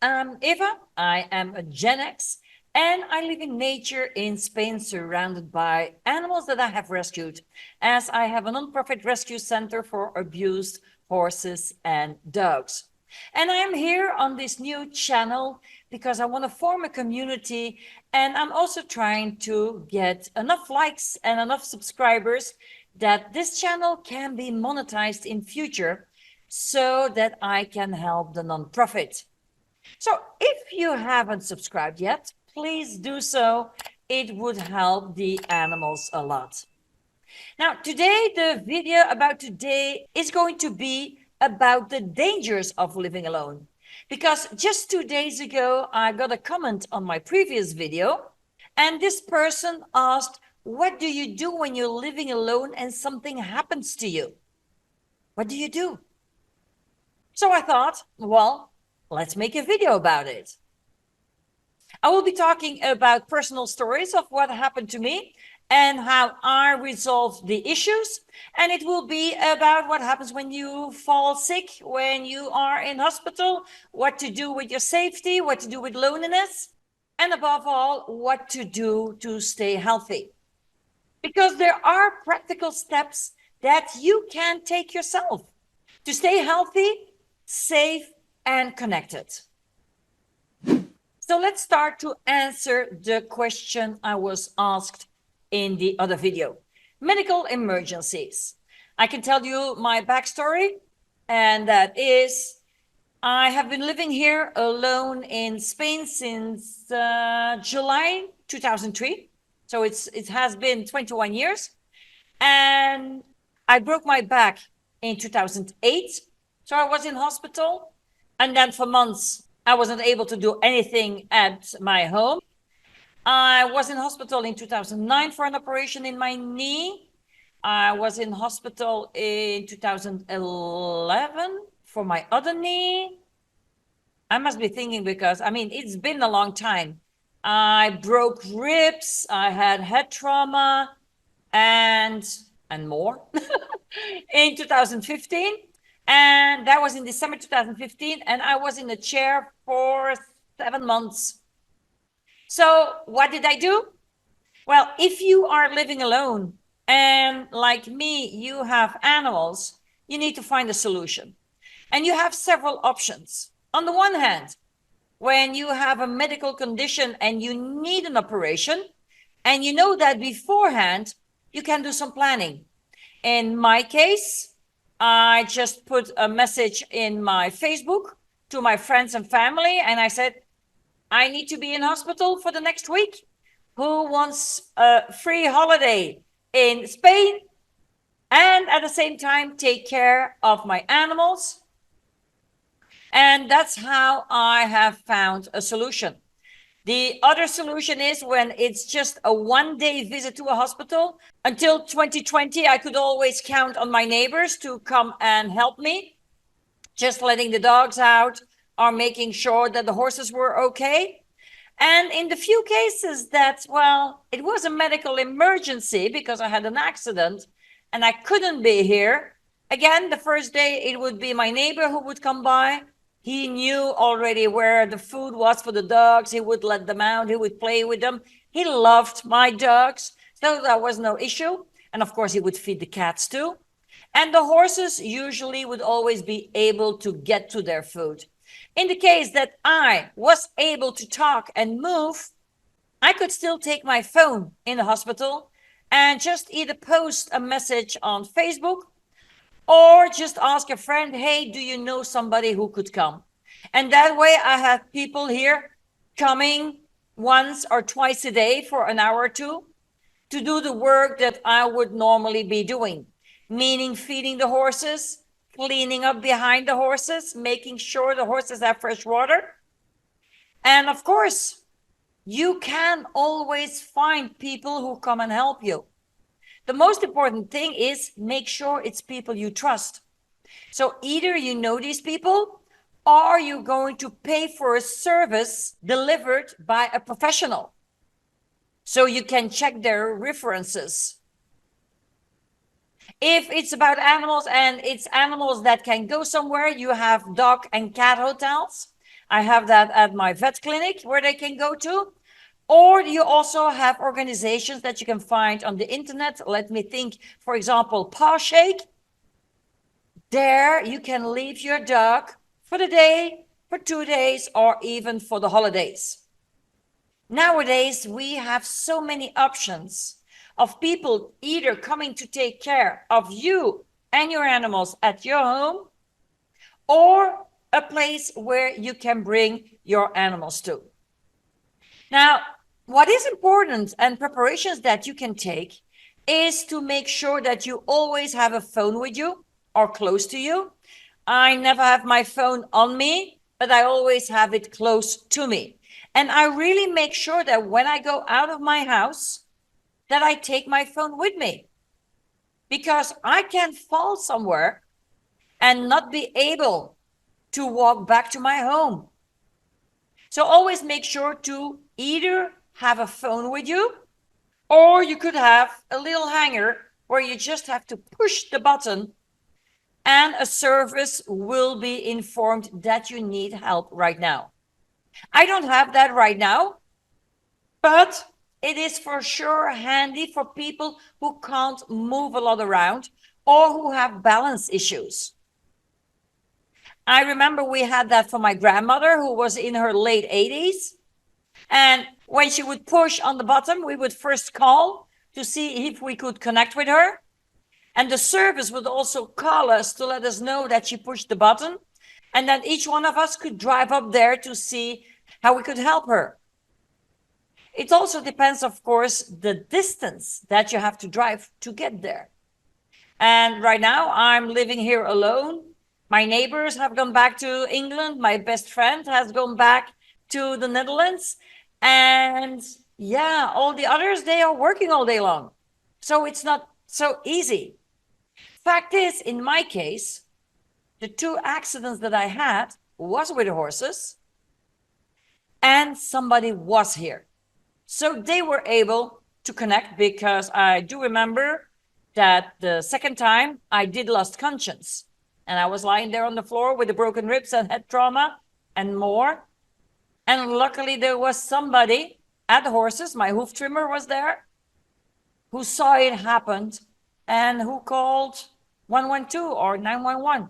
I'm Eva. I am a Gen X, and I live in nature in Spain, surrounded by animals that I have rescued, as I have a nonprofit rescue center for abused horses and dogs. And I am here on this new channel because I want to form a community, and I'm also trying to get enough likes and enough subscribers that this channel can be monetized in future so that I can help the nonprofit. So if you haven't subscribed yet, please do so. It would help the animals a lot. Now, today, the video about today is going to be about the dangers of living alone. Because just 2 days ago, I got a comment on my previous video, and this person asked, what do you do when you're living alone and something happens to you? What do you do? So I thought, well, let's make a video about it. I will be talking about personal stories of what happened to me and how I resolved the issues. And it will be about what happens when you fall sick, when you are in hospital, what to do with your safety, what to do with loneliness, and above all, what to do to stay healthy. Because there are practical steps that you can take yourself to stay healthy, safe, and connected. So let's start to answer the question I was asked in the other video. Medical emergencies. I can tell you my backstory, and that is I have been living here alone in Spain since July 2003. So it has been 21 years. And I broke my back in 2008. So I was in hospital. And then for months, I wasn't able to do anything at my home. I was in hospital in 2009 for an operation in my knee. I was in hospital in 2011 for my other knee. I must be thinking because, it's been a long time. I broke ribs, I had head trauma, and more in 2015. And that was in December 2015. And I was in a chair for 7 months. So what did I do? Well, if you are living alone and like me, you have animals, you need to find a solution. And you have several options. On the one hand, when you have a medical condition and you need an operation, and you know that beforehand, you can do some planning. In my case, I just put a message in my Facebook to my friends and family, and I said, I need to be in hospital for the next week. Who wants a free holiday in Spain and at the same time take care of my animals? And that's how I have found a solution. The other solution is when it's just a one-day visit to a hospital. Until 2020, I could always count on my neighbors to come and help me, just letting the dogs out or making sure that the horses were okay. And in the few cases that, well, it was a medical emergency because I had an accident and I couldn't be here, again, the first day it would be my neighbor who would come by. He knew already where the food was for the dogs. He would let them out. He would play with them. He loved my dogs, so that was no issue. And of course, he would feed the cats too. And the horses usually would always be able to get to their food. In the case that I was able to talk and move, I could still take my phone in the hospital and just either post a message on Facebook or just ask a friend, hey, do you know somebody who could come? And that way I have people here coming once or twice a day for an hour or two to do the work that I would normally be doing, meaning feeding the horses, cleaning up behind the horses, making sure the horses have fresh water. And of course, you can always find people who come and help you. The most important thing is make sure it's people you trust. So either you know these people or you're going to pay for a service delivered by a professional. So you can check their references. If it's about animals and it's animals that can go somewhere, you have dog and cat hotels. I have that at my vet clinic where they can go to. Or you also have organizations that you can find on the internet. Let me think, for example, Paw Shake. There you can leave your dog for the day, for 2 days, or even for the holidays. Nowadays, we have so many options of people either coming to take care of you and your animals at your home, or a place where you can bring your animals to. Now, what is important and preparations that you can take is to make sure that you always have a phone with you or close to you. I never have my phone on me, but I always have it close to me. And I really make sure that when I go out of my house, that I take my phone with me. Because I can fall somewhere and not be able to walk back to my home. So always make sure to either have a phone with you, or you could have a little hanger where you just have to push the button and a service will be informed that you need help right now. I don't have that right now, but it is for sure handy for people who can't move a lot around or who have balance issues. I remember we had that for my grandmother who was in her late 80s. And when she would push on the button, we would first call to see if we could connect with her. And the service would also call us to let us know that she pushed the button. And then each one of us could drive up there to see how we could help her. It also depends, of course, the distance that you have to drive to get there. And right now I'm living here alone. My neighbors have gone back to England. My best friend has gone back to the Netherlands. And yeah, all the others, they are working all day long. So it's not so easy. Fact is, in my case, the 2 accidents that I had was with the horses and somebody was here. So they were able to connect, because I do remember that the second time I did lost conscience. And I was lying there on the floor with the broken ribs and head trauma and more. And luckily there was somebody at the horses, my hoof trimmer was there, who saw it happen and who called 112 or 911.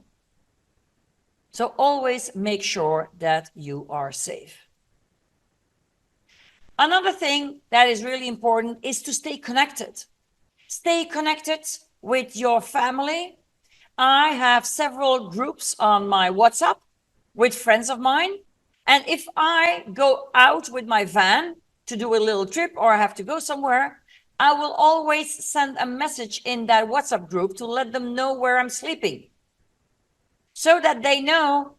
So always make sure that you are safe. Another thing that is really important is to stay connected. Stay connected with your family. I have several groups on my WhatsApp with friends of mine. And if I go out with my van to do a little trip or I have to go somewhere, I will always send a message in that WhatsApp group to let them know where I'm sleeping, so that they know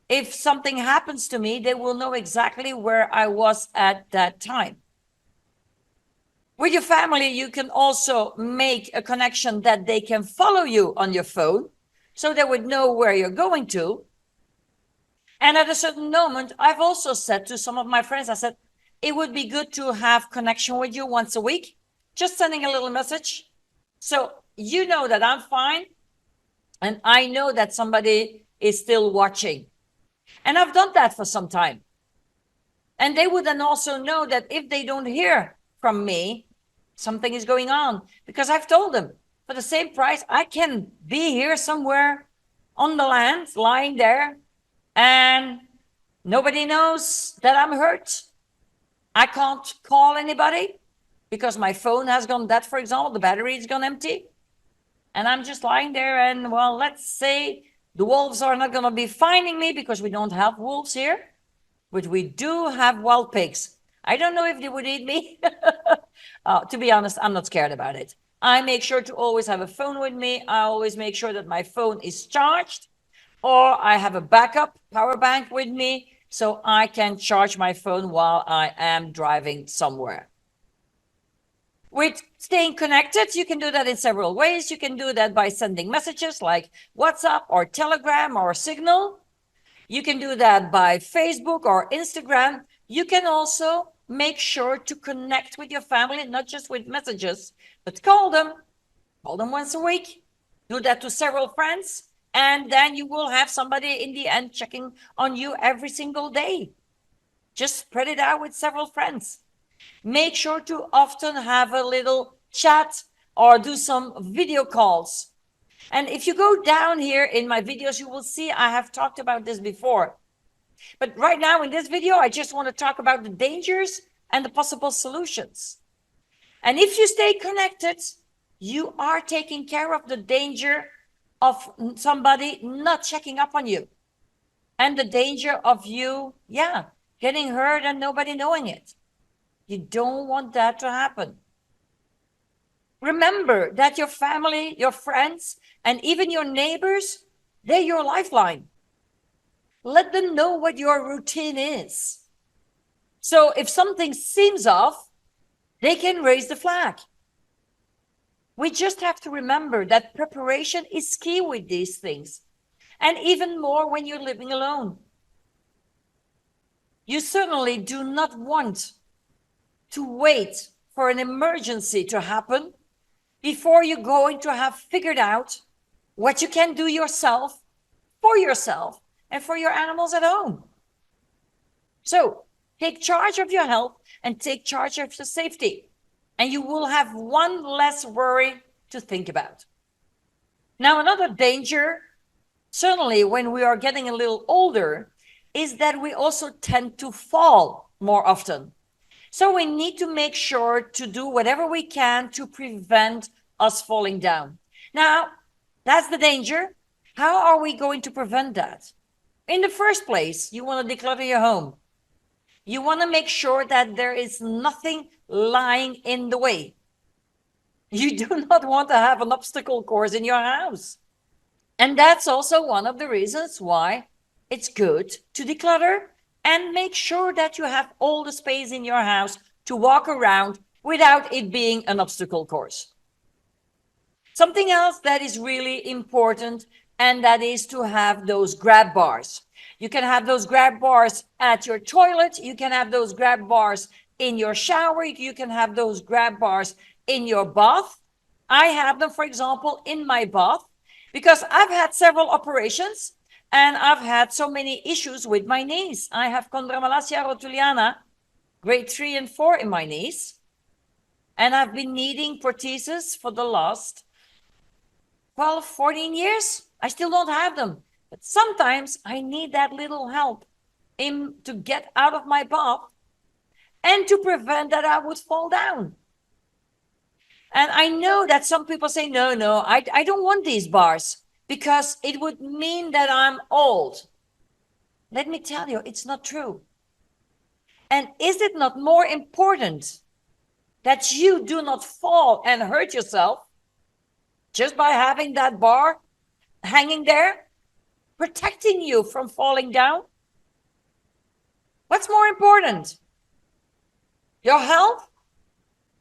if something happens to me, they will know exactly where I was at that time. With your family, you can also make a connection that they can follow you on your phone, so they would know where you're going to. And at a certain moment, I've also said to some of my friends, I said, it would be good to have connection with you once a week, just sending a little message. So you know that I'm fine. And I know that somebody is still watching. And I've done that for some time. And they would then also know that if they don't hear from me, something is going on. Because I've told them, for the same price, I can be here somewhere on the land, lying there, and nobody knows that I'm hurt. I can't call anybody because my phone has gone dead, for example, the battery is gone empty. And I'm just lying there and, well, let's say the wolves are not going to be finding me because we don't have wolves here, but we do have wild pigs. I don't know if they would eat me. To be honest, I'm not scared about it. I make sure to always have a phone with me. I always make sure that my phone is charged, or I have a backup power bank with me so I can charge my phone while I am driving somewhere. With staying connected, you can do that in several ways. You can do that by sending messages like WhatsApp or Telegram or Signal. You can do that by Facebook or Instagram. You can also make sure to connect with your family, not just with messages, but call them once a week. Do that to several friends And then you will have somebody in the end checking on you every single day. Just spread it out with several friends. Make sure to often have a little chat or do some video calls. And if you go down here in my videos, you will see I have talked about this before. But right now in this video, I just want to talk about the dangers and the possible solutions. And if you stay connected, you are taking care of the danger of somebody not checking up on you and the danger of you, getting hurt and nobody knowing it. You don't want that to happen. Remember that your family, your friends, and even your neighbors, they're your lifeline. Let them know what your routine is. So if something seems off, they can raise the flag. We just have to remember that preparation is key with these things, and even more when you're living alone. You certainly do not want to wait for an emergency to happen before you're going to have figured out what you can do yourself, and for your animals at home. So take charge of your health and take charge of your safety, and you will have one less worry to think about. Now, another danger, certainly when we are getting a little older, is that we also tend to fall more often. So we need to make sure to do whatever we can to prevent us falling down. Now, that's the danger. How are we going to prevent that? In the first place, you want to declutter your home. You want to make sure that there is nothing lying in the way. You do not want to have an obstacle course in your house. And that's also one of the reasons why it's good to declutter and make sure that you have all the space in your house to walk around without it being an obstacle course. Something else that is really important, and that is to have those grab bars. You can have those grab bars at your toilet. You can have those grab bars in your shower. You can have those grab bars in your bath. I have them, for example, in my bath because I've had several operations and I've had so many issues with my knees. I have chondromalacia rotuliana, grade 3 and 4 in my knees. And I've been needing prostheses for the last 12, 14 years. I still don't have them. But sometimes I need that little help to get out of my bath and to prevent that I would fall down. And I know that some people say, no, I don't want these bars because it would mean that I'm old. Let me tell you, it's not true. And is it not more important that you do not fall and hurt yourself just by having that bar hanging there, protecting you from falling down? What's more important? Your health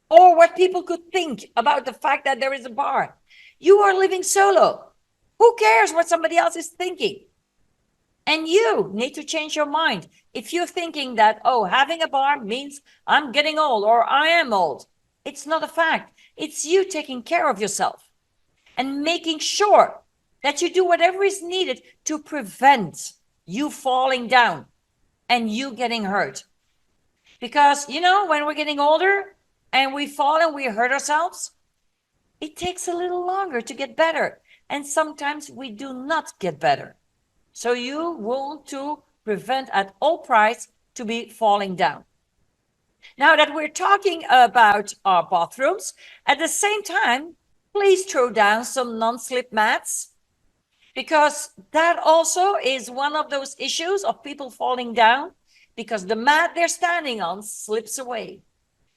or what people could think about the fact that there is a bar? You are living solo. Who cares what somebody else is thinking? And you need to change your mind. If you're thinking that, having a bar means I'm getting old or I am old, it's not a fact. It's you taking care of yourself and making sure that you do whatever is needed to prevent you falling down and you getting hurt. Because, when we're getting older and we fall and we hurt ourselves, it takes a little longer to get better. And sometimes we do not get better. So you want to prevent at all price to be falling down. Now that we're talking about our bathrooms, at the same time, please throw down some non-slip mats, because that also is one of those issues of people falling down because the mat they're standing on slips away.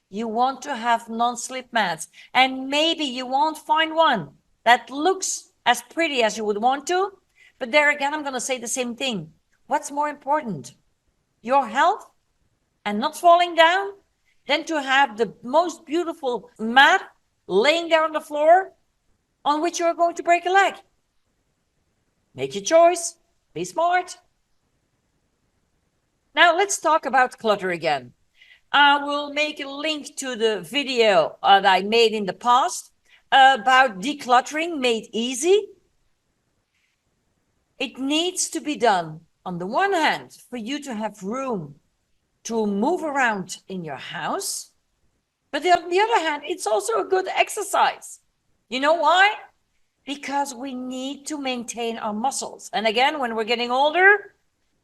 You want to have non-slip mats, and maybe you won't find one that looks as pretty as you would want to, but there again, I'm going to say the same thing. What's more important? Your health and not falling down than to have the most beautiful mat laying there on the floor on which you're going to break a leg. Make your choice. Be smart. Now let's talk about clutter again. I will make a link to the video that I made in the past about decluttering made easy. It needs to be done, on the one hand, for you to have room to move around in your house. But on the other hand, it's also a good exercise. You know why? Because we need to maintain our muscles. And again, when we're getting older,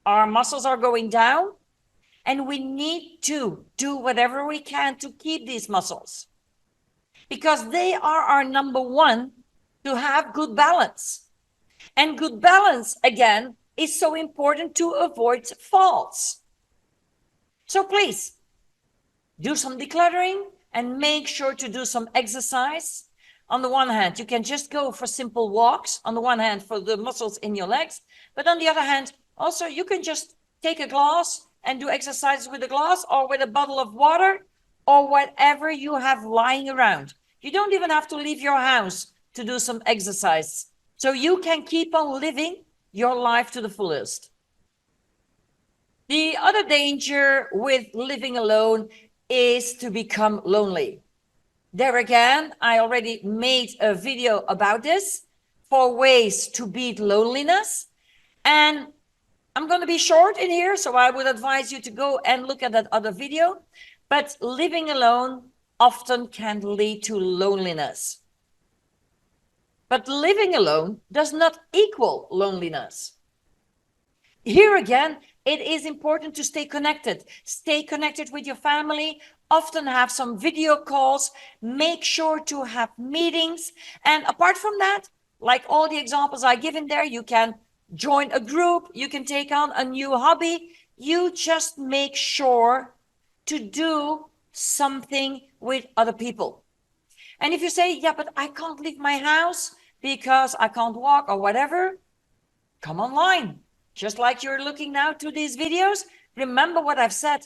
our muscles are going down, and we need to do whatever we can to keep these muscles, because they are our number one to have good balance. And good balance, again, is so important to avoid falls. So please, do some decluttering and make sure to do some exercise. On the one hand, you can just go for simple walks, on the one hand, for the muscles in your legs. But on the other hand, also, you can just take a glass and do exercises with a glass or with a bottle of water or whatever you have lying around. You don't even have to leave your house to do some exercise. So you can keep on living your life to the fullest. The other danger with living alone is to become lonely. There again, I already made a video about this, 4 ways to beat loneliness. And I'm going to be short in here, so I would advise you to go and look at that other video. But living alone often can lead to loneliness. But living alone does not equal loneliness. Here again, it is important to stay connected. Stay connected with your family. Often have some video calls. Make sure to have meetings. And apart from that, like all the examples I give in there, you can join a group. You can take on a new hobby. You just make sure to do something with other people. And if you say, yeah, but I can't leave my house because I can't walk or whatever, come online. Just like you're looking now to these videos, remember what I've said.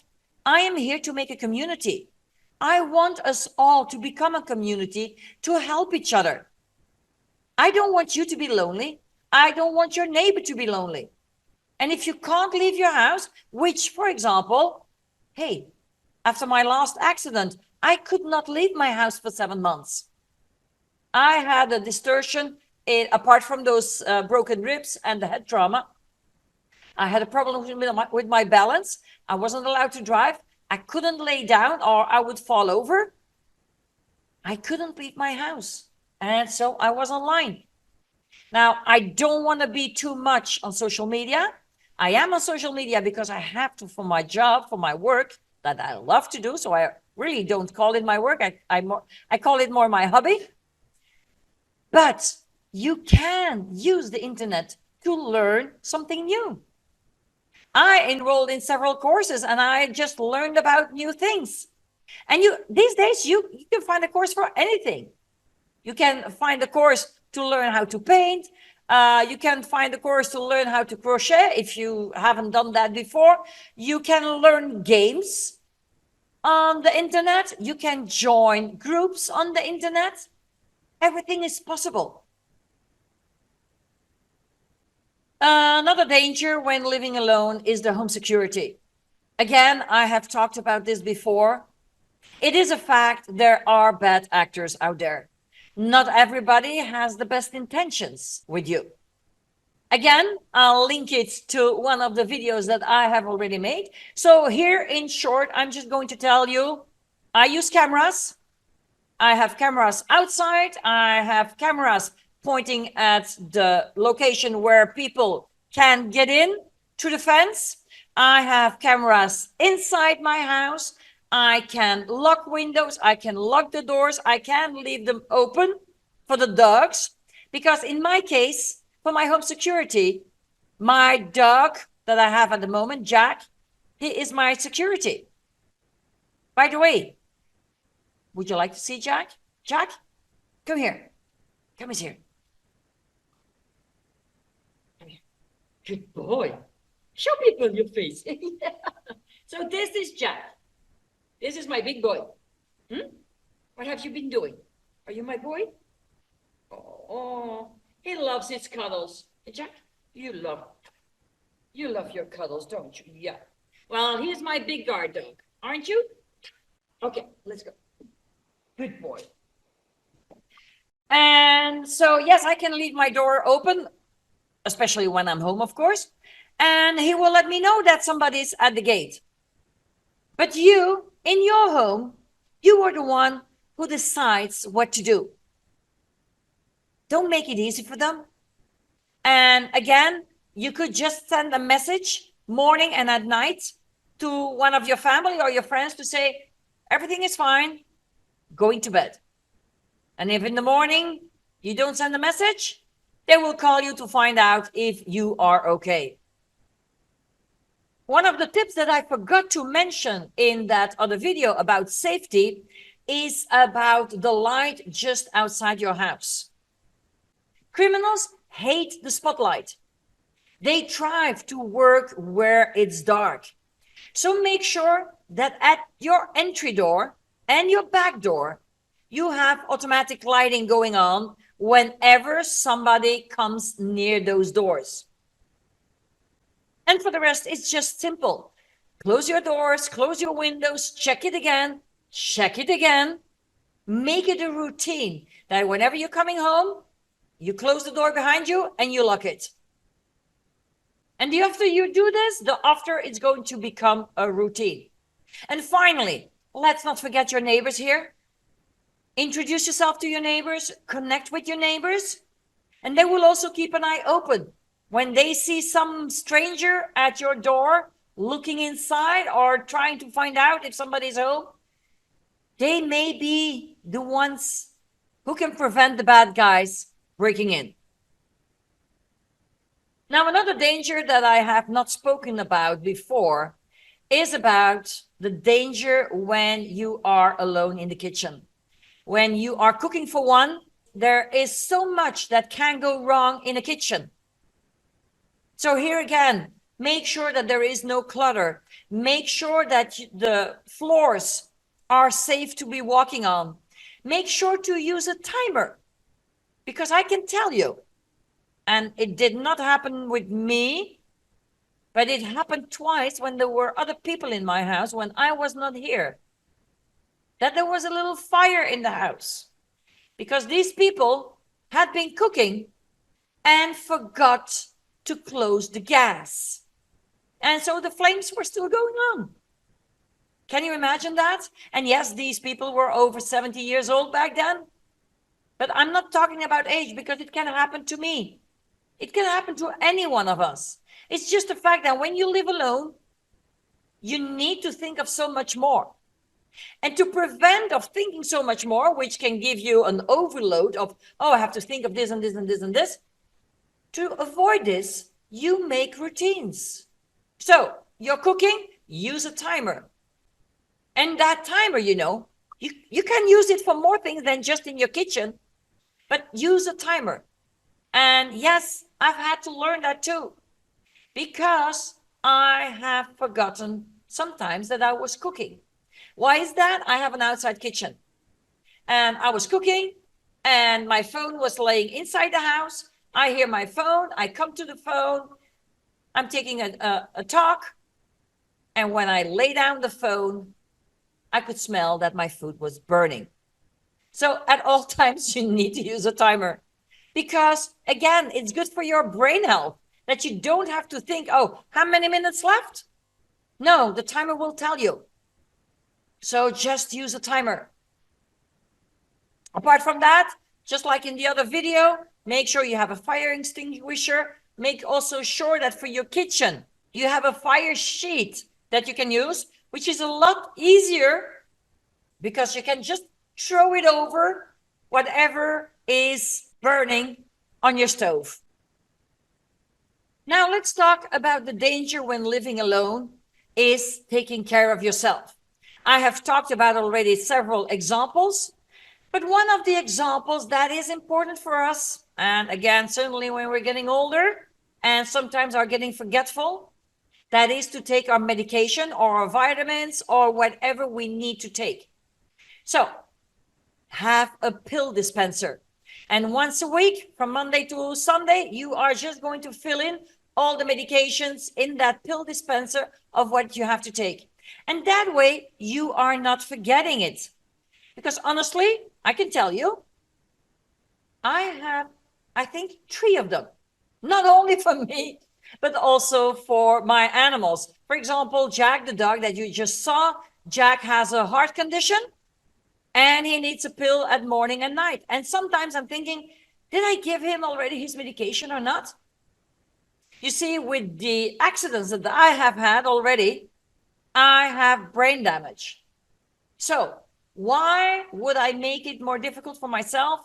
I am here to make a community. I want us all to become a community to help each other. I don't want you to be lonely. I don't want your neighbor to be lonely. And if you can't leave your house, which, for example, hey, after my last accident, I could not leave my house for 7 months. I had a distortion, apart from those broken ribs and the head trauma. I had a problem with my balance. I wasn't allowed to drive. I couldn't lay down or I would fall over. I couldn't leave my house. And so I was online. Now, I don't want to be too much on social media. I am on social media because I have to for my job, for my work that I love to do. So I really don't call it my work. I call it more my hobby. But you can use the internet to learn something new. I enrolled in several courses and I just learned about new things. And these days, you can find a course for anything. You can find a course to learn how to paint. You can find a course to learn how to crochet if you haven't done that before. You can learn games on the internet. You can join groups on the internet. Everything is possible. Another danger when living alone is the home security. Again, I have talked about this before. It is a fact there are bad actors out there. Not everybody has the best intentions with you. Again, I'll link it to one of the videos that I have already made. So here in short, I'm just going to tell you, I use cameras. I have cameras outside. I have cameras pointing at the location where people can get in to the fence. I have cameras inside my house. I can lock windows. I can lock the doors. I can leave them open for the dogs. Because in my case, for my home security, my dog that I have at the moment, Jack, he is my security. By the way, would you like to see Jack? Jack, come here. Come here. Come here. Good boy. Show people your face. Yeah. So this is Jack. This is my big boy. What have you been doing? Are you my boy? Oh, he loves his cuddles. Hey, Jack, you love your cuddles, don't you? Yeah. Well, he's my big guard dog, aren't you? Okay, let's go. Good boy. And so, yes, I can leave my door open especially when I'm home, of course. And he will let me know that somebody's at the gate. But you, in your home, you are the one who decides what to do. Don't make it easy for them. And again, you could just send a message morning and at night to one of your family or your friends to say, everything is fine, going to bed. And if in the morning you don't send a message, they will call you to find out if you are okay. One of the tips that I forgot to mention in that other video about safety is about the light just outside your house. Criminals hate the spotlight. They thrive to work where it's dark. So make sure that at your entry door and your back door, you have automatic lighting going on whenever somebody comes near those doors. And for the rest, it's just simple. Close your doors, close your windows, check it again, check it again. Make it a routine that whenever you're coming home, you close the door behind you and you lock it. And the after you do this, the after it's going to become a routine. And finally, let's not forget your neighbors here. Introduce yourself to your neighbors, connect with your neighbors, and they will also keep an eye open. When they see some stranger at your door looking inside or trying to find out if somebody's home, they may be the ones who can prevent the bad guys breaking in. Now, another danger that I have not spoken about before is about the danger when you are alone in the kitchen. When you are cooking for one, there is so much that can go wrong in a kitchen. So here again, make sure that there is no clutter. Make sure that the floors are safe to be walking on. Make sure to use a timer, because I can tell you, and it did not happen with me, but it happened twice when there were other people in my house when I was not here, that there was a little fire in the house because these people had been cooking and forgot to close the gas. And so the flames were still going on. Can you imagine that? And yes, these people were over 70 years old back then. But I'm not talking about age because it can happen to me. It can happen to any one of us. It's just the fact that when you live alone, you need to think of so much more. And to prevent of thinking so much more, which can give you an overload of, oh, I have to think of this and this and this and this. To avoid this, you make routines. So you're cooking, use a timer. And that timer, you can use it for more things than just in your kitchen, but use a timer. And yes, I've had to learn that too, because I have forgotten sometimes that I was cooking. Why is that? I have an outside kitchen and I was cooking and my phone was laying inside the house. I hear my phone, I come to the phone, I'm taking a talk. And when I lay down the phone, I could smell that my food was burning. So at all times, you need to use a timer. Because again, it's good for your brain health that you don't have to think, oh, how many minutes left? No, the timer will tell you. So just use a timer. Apart from that, just like in the other video, make sure you have a fire extinguisher. Make also sure that for your kitchen, you have a fire sheet that you can use, which is a lot easier because you can just throw it over whatever is burning on your stove. Now let's talk about the danger when living alone is taking care of yourself. I have talked about already several examples, but one of the examples that is important for us, and again, certainly when we're getting older and sometimes are getting forgetful, that is to take our medication or our vitamins or whatever we need to take. So have a pill dispenser. And once a week, from Monday to Sunday, you are just going to fill in all the medications in that pill dispenser of what you have to take. And that way, you are not forgetting it. Because honestly, I can tell you, I have, I think, 3 of them. not only for me, but also for my animals. For example, Jack, the dog that you just saw, Jack has a heart condition and he needs a pill at morning and night. And sometimes I'm thinking, did I give him already his medication or not? You see, with the accidents that I have had already, I have brain damage. So why would I make it more difficult for myself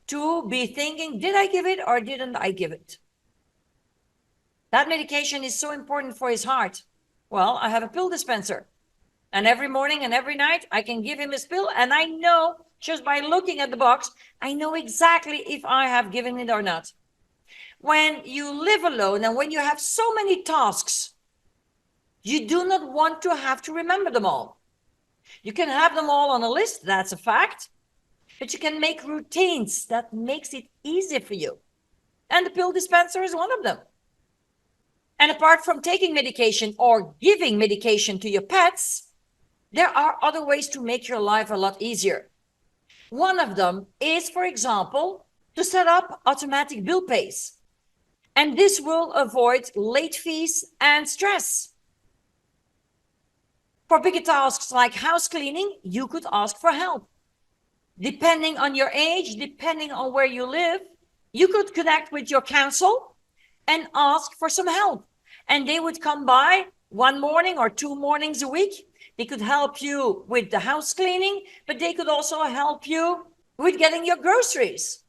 to be thinking, did I give it or didn't I give it? That medication is so important for his heart. Well, I have a pill dispenser. And every morning and every night, I can give him his pill. And I know, just by looking at the box, I know exactly if I have given it or not. When you live alone and when you have so many tasks, you do not want to have to remember them all. You can have them all on a list, that's a fact. But you can make routines that makes it easier for you. And the pill dispenser is one of them. And apart from taking medication or giving medication to your pets, there are other ways to make your life a lot easier. One of them is, for example, to set up automatic bill pays. And this will avoid late fees and stress. For bigger tasks like house cleaning, you could ask for help. Depending on your age, depending on where you live, you could connect with your council and ask for some help. And they would come by one morning or 2 mornings a week. They could help you with the house cleaning, but they could also help you with getting your groceries.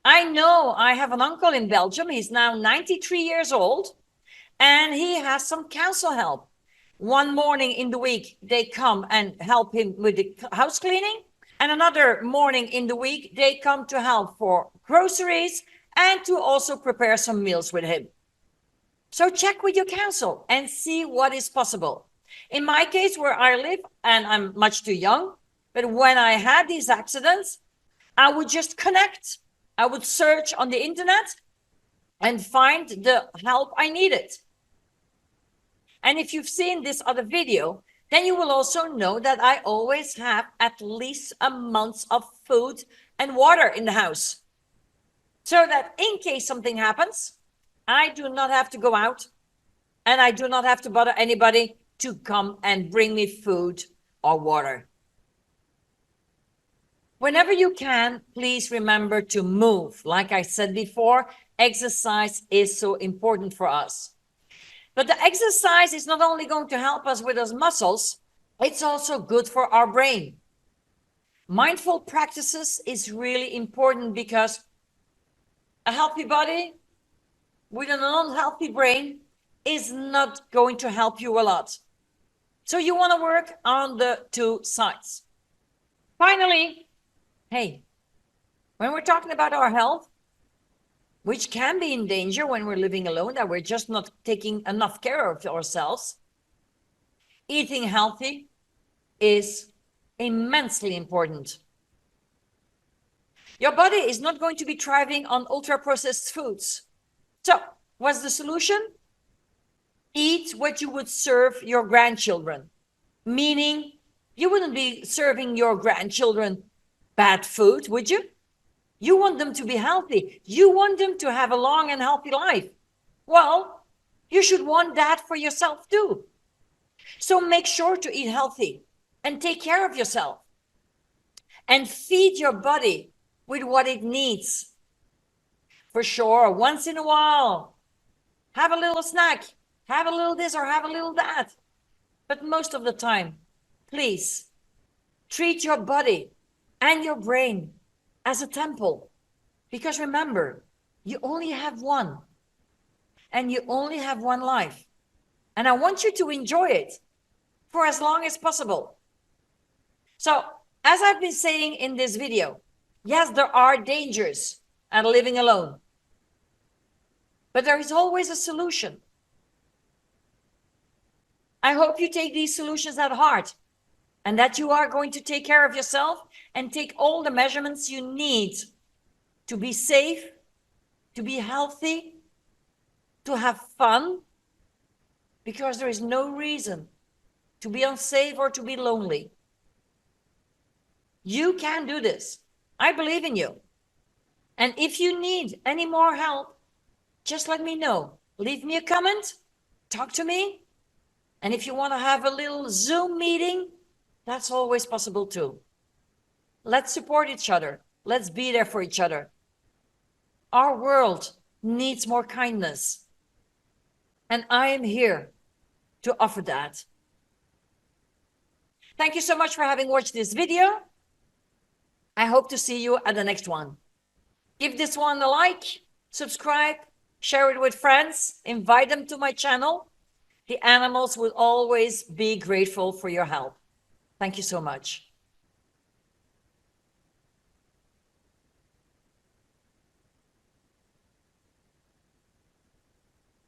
I know I have an uncle in Belgium. He's now 93 years old, and he has some council help. One morning in the week, they come and help him with the house cleaning. And another morning in the week, they come to help for groceries and to also prepare some meals with him. So check with your council and see what is possible. In my case, where I live, and I'm much too young, but when I had these accidents, I would just connect. I would search on the internet and find the help I needed. And if you've seen this other video, then you will also know that I always have at least a month of food and water in the house. So that in case something happens, I do not have to go out and I do not have to bother anybody to come and bring me food or water. Whenever you can, please remember to move. Like I said before, exercise is so important for us. But the exercise is not only going to help us with those muscles, it's also good for our brain. Mindful practices is really important because a healthy body with an unhealthy brain is not going to help you a lot. So you want to work on the two sides. Finally, hey, when we're talking about our health, which can be in danger when we're living alone, that we're just not taking enough care of ourselves, eating healthy is immensely important. Your body is not going to be thriving on ultra-processed foods. So, what's the solution? Eat what you would serve your grandchildren. Meaning, you wouldn't be serving your grandchildren bad food, would you? You want them to be healthy. You want them to have a long and healthy life. Well, you should want that for yourself too. So make sure to eat healthy and take care of yourself. And feed your body with what it needs. For sure, once in a while, have a little snack, have a little this or have a little that. But most of the time, please, treat your body and your brain as a temple. Because remember, you only have one. And you only have one life. And I want you to enjoy it for as long as possible. So, as I've been saying in this video, yes, there are dangers at living alone. But there is always a solution. I hope you take these solutions at heart and that you are going to take care of yourself and take all the measurements you need to be safe, to be healthy, to have fun, because there is no reason to be unsafe or to be lonely. You can do this. I believe in you. And if you need any more help, just let me know. Leave me a comment, talk to me. And if you want to have a little Zoom meeting, that's always possible too. Let's support each other. Let's be there for each other. Our world needs more kindness. And I am here to offer that. Thank you so much for having watched this video. I hope to see you at the next one. Give this one a like, subscribe, share it with friends, invite them to my channel. The animals will always be grateful for your help. Thank you so much.